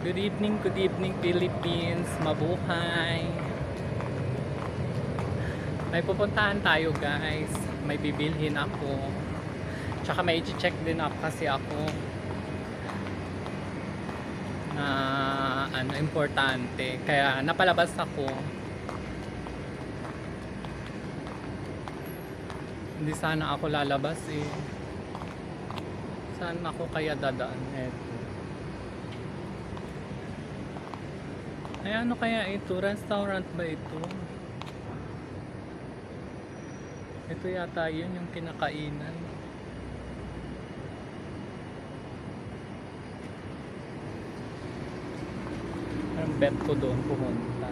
Good evening Philippines. Mabuhay. May pupuntahan tayo guys. May bibilhin ako. Tsaka may i-check din up kasi ako. Na importante. Kaya napalabas ako. Hindi sana ako lalabas eh. Saan ako kaya dadaan? Eto. Ay, ano kaya ito? Restaurant ba ito? Ito yata yun yung kinakainan. Ang bet ko doon pumunta.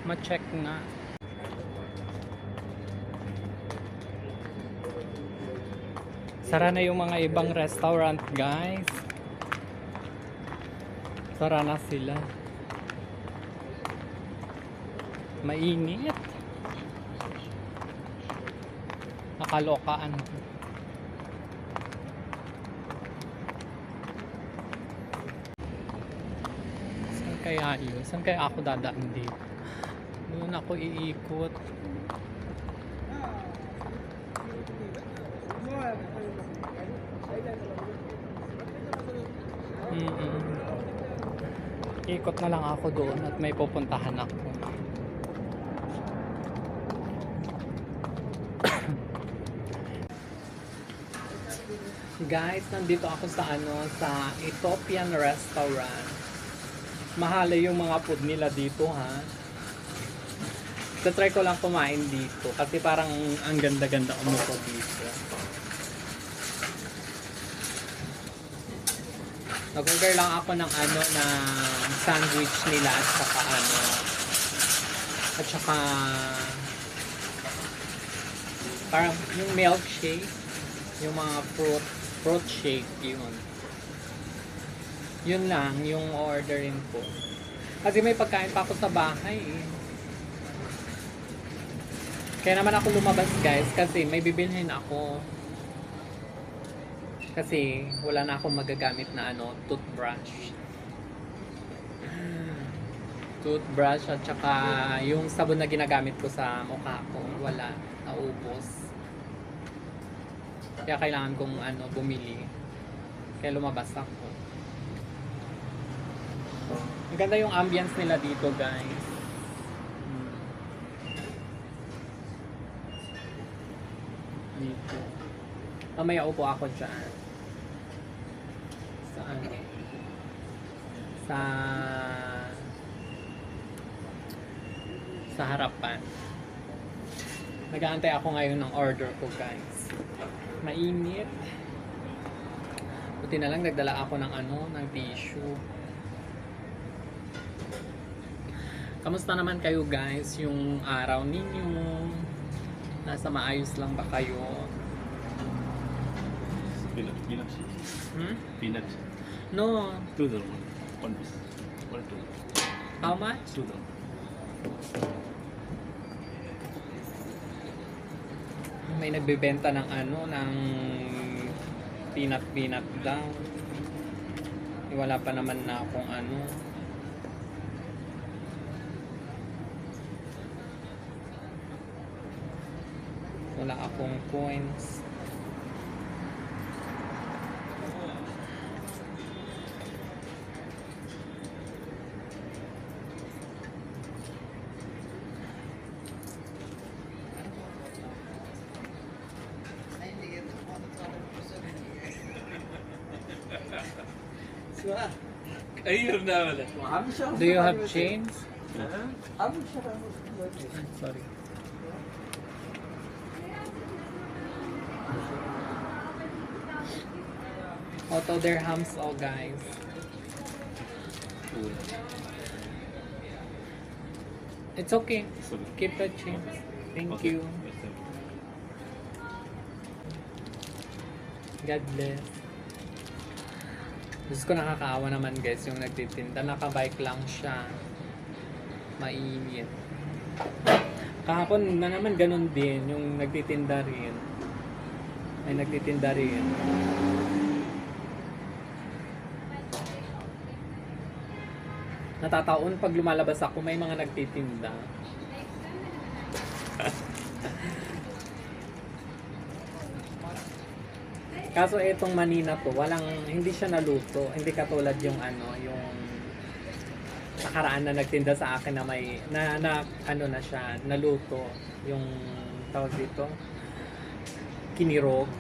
Ma-check nga. Sara na yung mga ibang restaurant guys. Sara na sila. Mainit. Nakalokaan. Saan kaya yun? Saan kaya ako dadaan dito? Doon ako iikot. Ikot na lang ako doon at may pupuntahan ako. Guys, nandito ako sa sa Ethiopian restaurant. Mahal yung mga food nila dito ha. Try ko lang kumain dito kasi parang ang ganda-ganda umupo dito. Nag-order lang ako ng ng sandwich nila at saka parang yung milkshake, yung mga fruit shake yun lang yung ordering ko kasi may pagkain pa ako sa bahay eh. Kaya naman ako lumabas guys kasi may bibilhin ako. Kasi wala na akong magagamit na toothbrush. Toothbrush at saka yung sabon na ginagamit ko sa mukha ko, wala, naubos. Kaya kailangan kong bumili. Kaya lumabas ako. Ang ganda yung ambience nila dito, guys. Dito. Mamaya upo ako dyan. Sa harapan. Nag-aantay ako ngayon ng order ko guys. Mainit. Buti na lang nagdala ako ng ng tissue. Kamusta naman kayo guys? Yung araw ninyo? Nasa maayos lang ba kayo? Peanuts. Peanuts. No. $2. One piece. One two. How much? $2. May nagbebenta ng ng peanut daw. Wala pa naman na akong wala akong coins. Ayun na wala. Do you have change? Sorry. Auto dirhams all guys. It's okay. Keep the change. Thank you. God bless. Diyos ko, nakakaawa naman guys yung nagtitinda. Nakabike lang siya. Mainit. Kahapon na naman ganun din yung nagtitinda rin. May nagtitinda rin. Natataon pag lumalabas ako, may mga nagtitinda. Kaso itong manina to, hindi siya naluto. Hindi katulad yung yung nakaraan na nagtinda sa akin na may, ano na siya, naluto. Yung tawag dito, kinirog.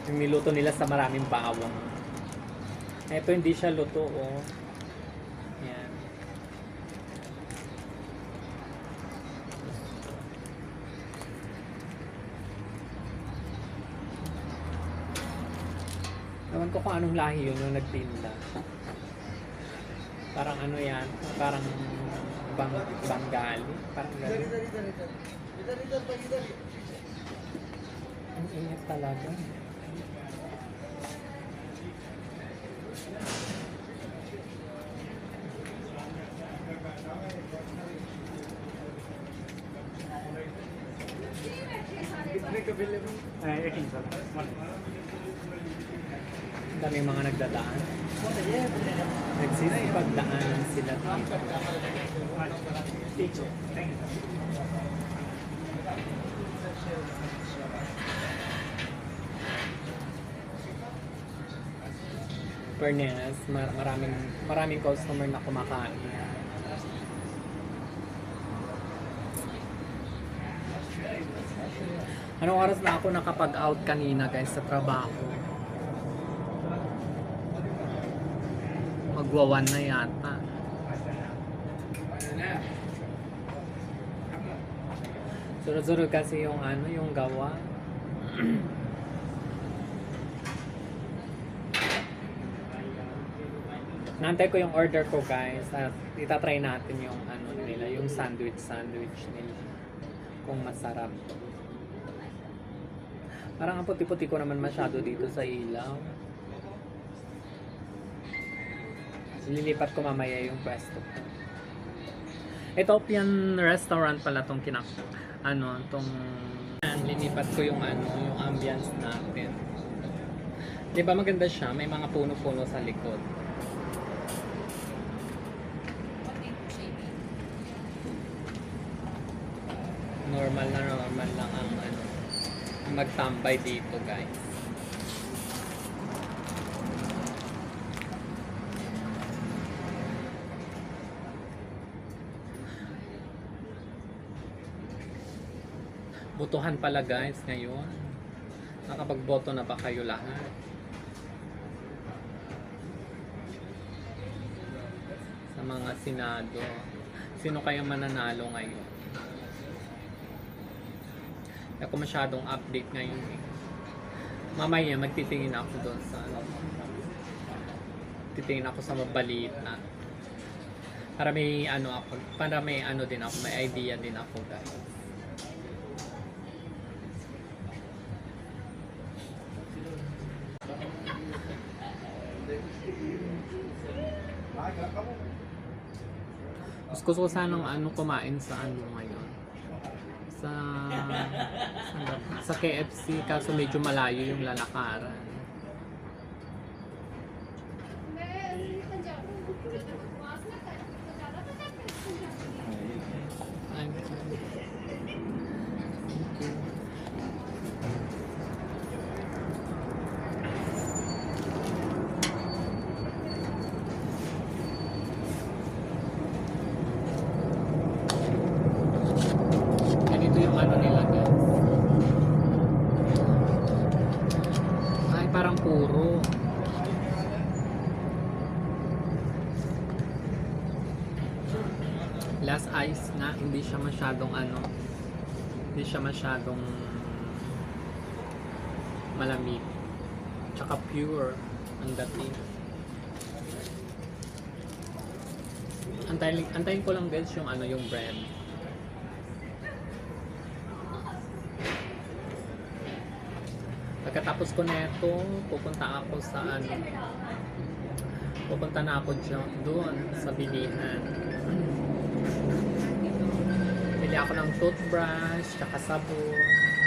Yung niluto nila sa maraming bawang. Ito hindi siya luto, oh. Yan. Ewan ko kung anong lahi yun yung nagtinda. Parang ano yan, parang Bengali. Parang gano'n. Ang init talaga. Ang daming mga nagdadaan. Nagsisipagdaanan sila dito. Fairness, maraming customer na kumakain. Anong oras na ako nakapag-out kanina guys sa trabaho? Magwawan na yata. Sunod-sunod kasi yung yung gawa. Nantay ko yung order ko guys. At itatry natin yung nila, yung sandwich nila. Kung masarap. Parang ang puti-puti ko naman masyado dito sa ilaw. Lilipat ko mamaya yung pwesto ko. Ethiopian restaurant pala tong linipat ko yung yung ambience natin. 'Di ba maganda siya? May mga puno-puno sa likod. Normal lang ang magtambay dito, guys. Botohan pala guys ngayon. Nakapagboto na ba kayo lahat? Sa mga senado. Sino kaya mananalo ngayon? Hindi ako masyadong update ngayon eh. Mamaya magtitingin ako doon sa titingin ako sa mabalita. Para may din ako, may idea din ako guys. Gusto ko sanang kumain sa ngayon. Sa KFC kaso medyo malayo yung lalakaran. Nila guys. Ay, parang puro. Last ice na, hindi siya masyadong malamig. Tsaka pure ang dating. Antayin ko lang guys yung bread. Pagkatapos ko nito, pupunta na ako doon sa bilihan. Bili ako ng toothbrush, tsaka sabon.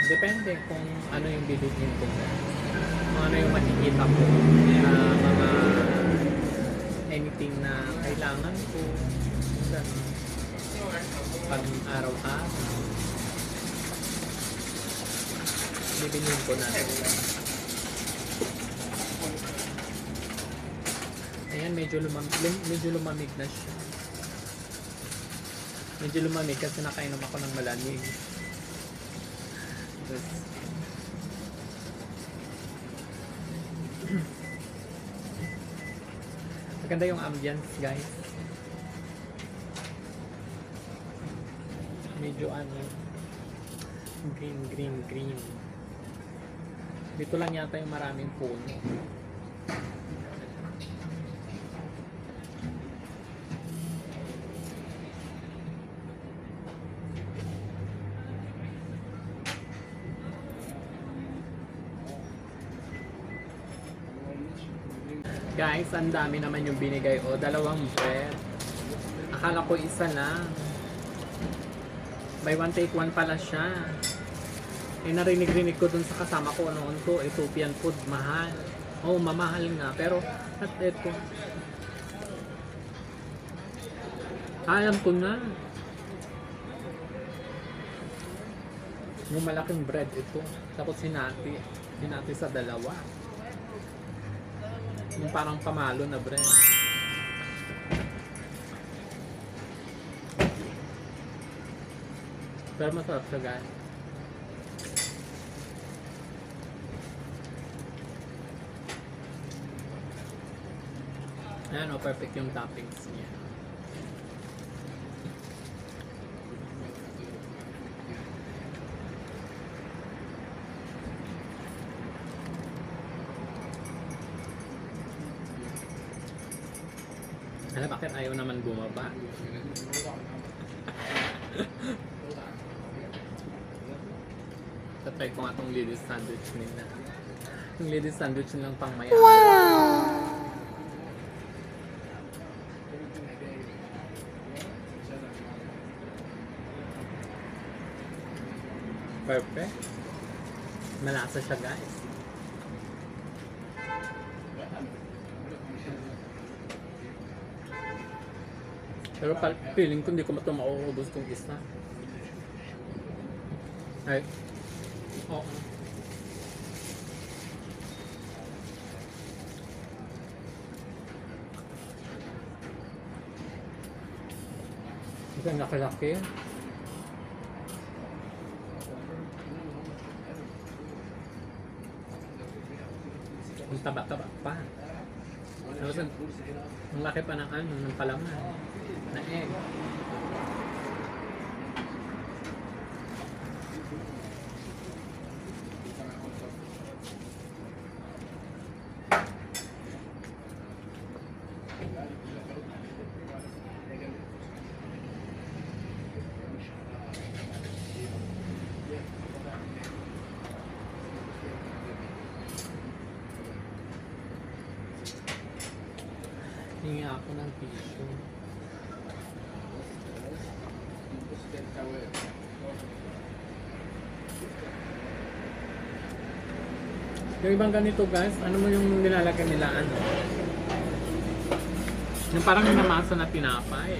Depende kung ano yung bibilhin ko. Kung ano yung makikita ko. Mga anything na kailangan ko. Ganun. Pag araw-araw. Bibilhin ko na. Ayan, medyo lumamig na siya. Medyo lumamig kasi nakainom ako ng malamig. Tapos, maganda yung ambience, guys. Medyo green. Dito lang yata yung maraming puno. Guys, ang dami naman yung binigay. O, 2 bread. Akala ko isa lang. Buy one take one pala siya. Narinig ko dun sa kasama ko noon ko, Ethiopian food, mahal. Oo, mamahal nga. Pero, at eto. Alam ko na. Yung malaking bread ito. Tapos hinati sa 2. Yung parang pamalo na bread. Pero masarap siya, guys. Ayan o, perfect yung toppings niya. Alam, bakit ayaw naman bumaba? Tatry ko nga itong ladies sandwich nila. Yung ladies sandwich nilang pang maya. Wow! Perfect. Malasa siya, guys. Pero feeling ko hindi ko mauubos itong isa. Ay. Oo. Ito ang nakalaki. Ang taba-taba pa. Tapos ang laki pa ng palaman. Na egg. Hingi ako ng tissue. Yung ibang ganito, guys, ano mo yung nilalagay nila, ano? Yung parang namasa na tinapay.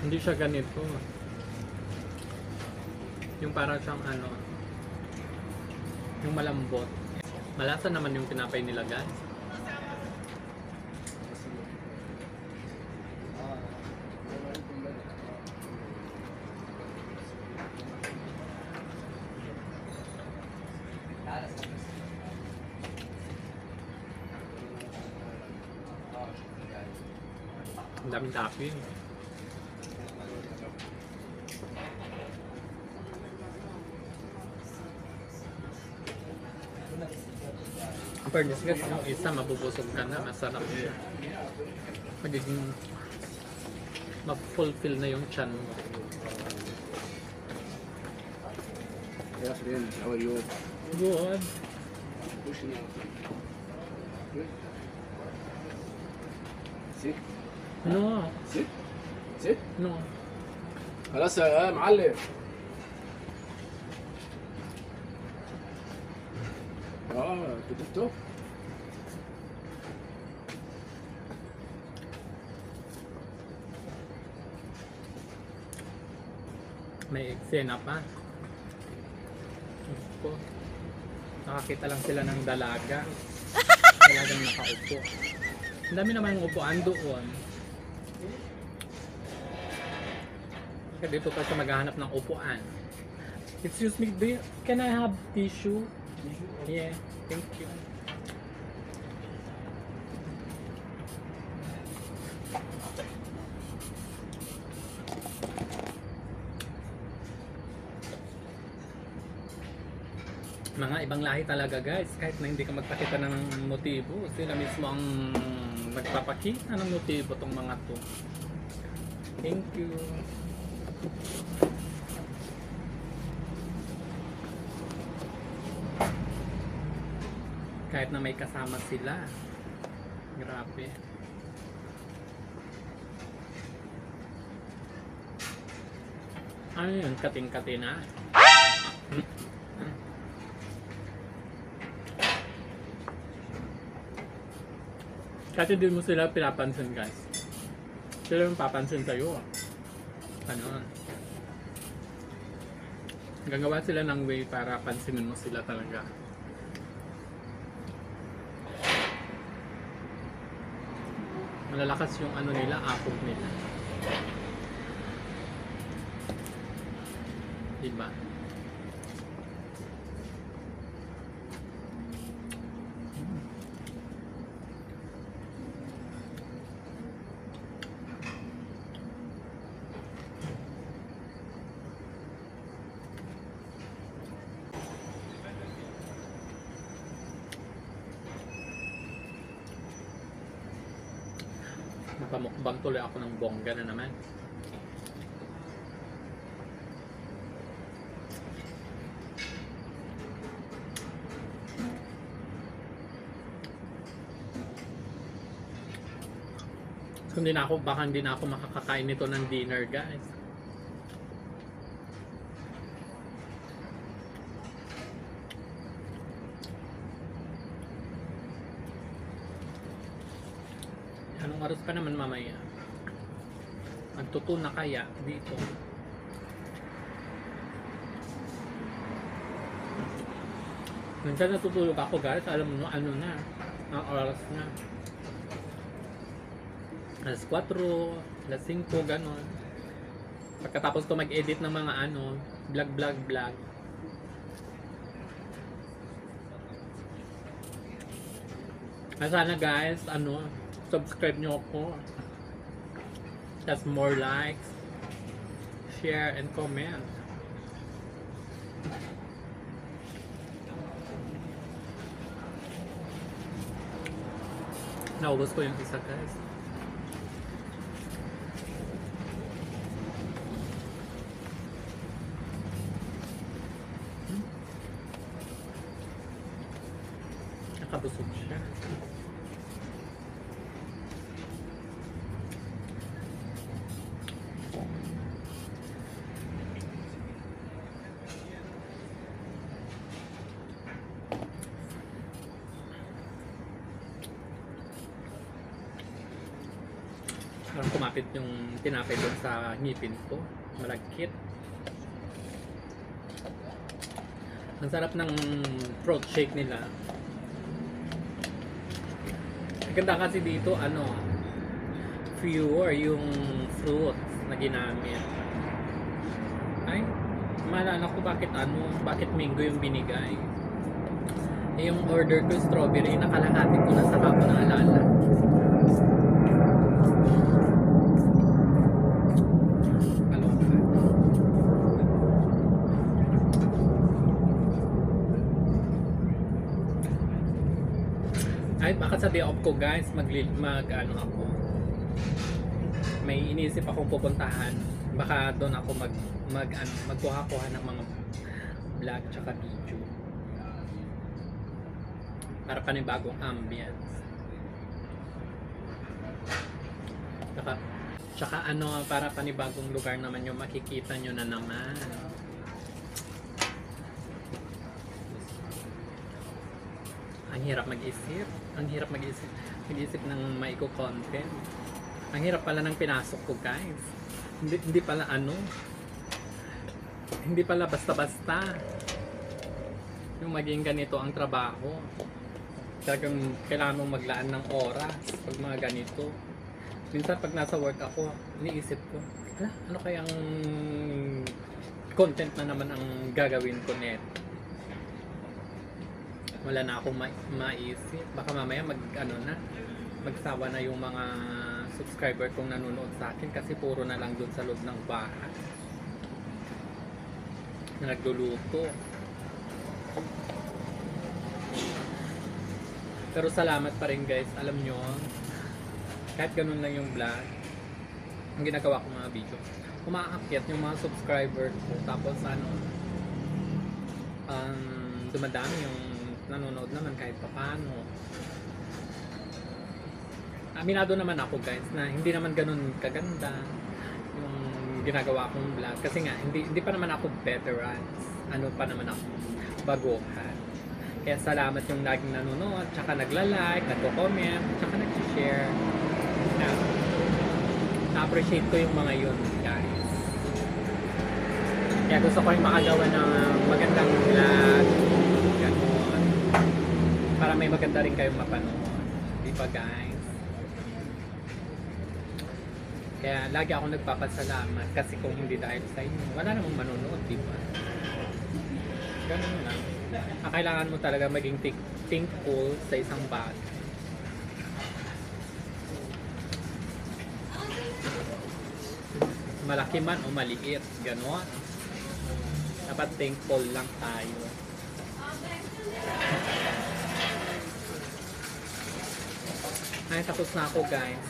Hindi siya ganito. Yung parang siyang ano, yung malambot. Malasa naman yung tinapay nila, guys. Ang daming topping. Ang fairness, guys, yung isa mabubusog ka na, masarap siya. Magiging ma-fulfill na yung chan mo. Yes, friend. How are you? Good. Sit. No. Sit. Sit. No. خلاص يا معلم. Tutup. May eksena pa. Opo. Nakakita lang sila ng dalaga. Dalagang nakaupo. Ang dami naman ng upuan doon. Kaya dito pa siya maghahanap ng upuan. Excuse me, can I have tissue? Yeah, thank you. Mga ibang lahi talaga guys, kahit na hindi ka magpakita ng motibo, sila mismo ang magpapakita ng motibo tong mga to. Thank you. Kahit na may kasama sila. Grabe. Ano yun? Kating-kati na? Kasi di mo sila pinapansin guys. Sila yung papansin sa'yo. Ano? Gagawa sila ng way para pansinin mo sila talaga. Malalakas yung ano nila, apog nila. Diba? Napamukbang tuloy ako ng bongga na naman. Kung hindi na ako, baka hindi na ako makakakain nito ng dinner guys. Anong oras pa naman mamaya? Magtuto na kaya dito? Minsan natutulog ako guys, alam mo ano na, ang oras na. Alas 4, alas 5, ganon. Pagkatapos ko mag-edit ng mga ano, vlog. Sana guys, ano, subscribe nyo ako. That's more likes, share, and comment. Naubos ko yung isa guys. Nakabusog siya. Parang kumapit yung tinapay doon sa ngipin ko. Malagkit. Ang sarap ng fruit shake nila. Ang ganda kasi dito, ano, pure yung fruits na ginamit. Ay, maalala ko bakit mango yung binigay. Eh, yung order ko strawberry, nakalahati ko na sa kako ng alala. Ay, baka sa day off ko guys, ano ako. May iniisip akong pupuntahan. Baka doon ako magkuha-kuha ng mga vlog tsaka video. Para panibagong ambience. Tsaka ano, para panibagong lugar naman yung makikita nyo na naman. Ang hirap mag-isip. Ang hirap mag-isip. Mag-isip ng maiko-content. Ang hirap pala ng pinasok ko, guys. Hindi pala hindi pala basta-basta yung maging ganito ang trabaho. Talagang kailangan mong maglaan ng oras pag mga ganito. Minsan pag nasa work ako, iniisip ko, ano kayang content na naman ang gagawin ko neto? Wala na akong maisip. Baka mamaya magsawa na yung mga subscriber kong nanonood sa akin kasi puro na lang doon sa loob ng bahay na nagluluto. Pero salamat pa rin, guys. Alam nyo, kahit ganun lang yung vlog, ang ginagawa ko mga video, umaakyat yung mga subscribers ko. Tapos dumadami yung nanonood naman kahit paano. Aminado naman ako, guys, na hindi naman ganun kaganda yung ginagawa kong vlog. Kasi nga, hindi pa naman ako veterans. Ano pa naman ako, baguhan. Kaya salamat yung laging nanonood, tsaka nagla-like, nagko-comment, tsaka nag-share. Na-appreciate ko yung mga yun, guys. Kaya gusto ko yung makagawa ng magandang vlog. Ganun. Para may maganda rin kayong mapanood. Di ba, guys? Kaya lagi ako nagpapasalamat kasi kung hindi dahil sa inyo, wala namang manonood, di ba? Ganun lang. Kailangan mo talaga maging thankful sa isang bagay. Malaki man o maliit, gano'n. Dapat thankful lang tayo. Ay, tapos na ako, guys.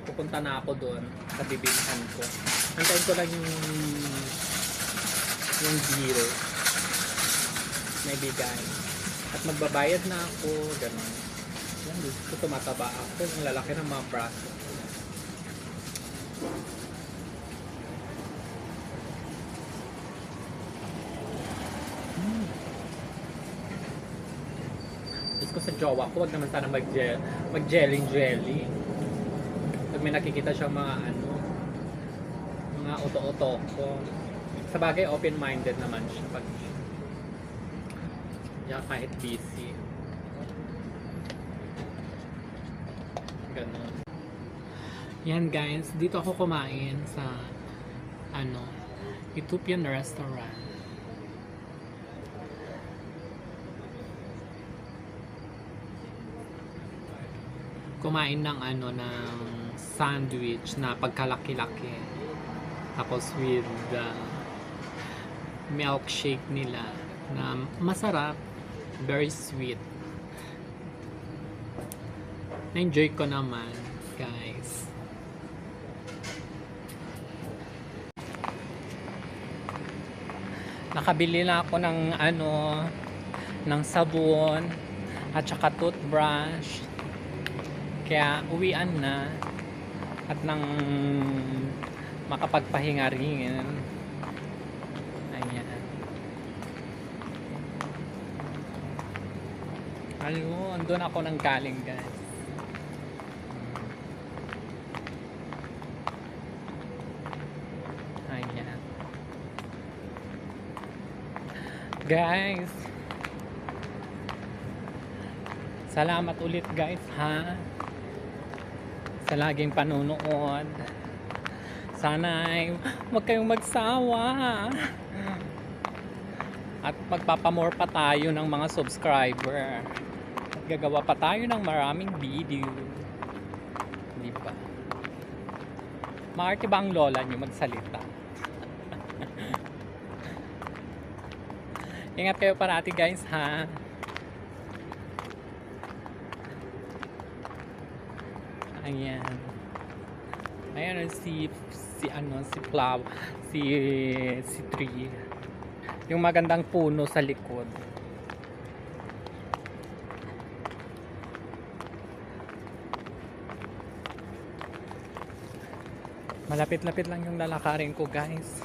Pupunta na ako doon sa bibilihan ko. Antayin ko lang yung bill may bigay. At magbabayad na ako, gano'n. Yan, gusto tumataba ako. Ang lalaki ng mga braso. Gusto ko sa jowa ko, wag naman sana mag-jelly. Pag may nakikita siya mga mga uto-uto ko. Sa bagay, open-minded naman siya pag kahit busy. Ganon. Yan, guys, dito ako kumain sa Ethiopian restaurant. Kumain ng ng sandwich na pagkalaki-laki. Tapos with milkshake nila na masarap, very sweet. Na-enjoy ko naman, guys. Nakabili na ako ng ng sabon at saka toothbrush. Kaya uwian na at nang makapagpahinga rin. Ayan. Ayun, doon ako nang galing, guys. Ayan. Guys, salamat ulit, guys, ha? Sa laging panunood. Sana ay huwag kayong magsawa. At magpapamore pa tayo ng mga subscriber. Gagawa pa tayo ng maraming video. Di ba? Maarte ba ang lola nyo magsalita? Ingat kayo parati, guys, ha? Ayan. Ayan si Plow, si Tree. Yung magandang puno sa likod. Malapit-lapit lang yung lalakarin ko, guys.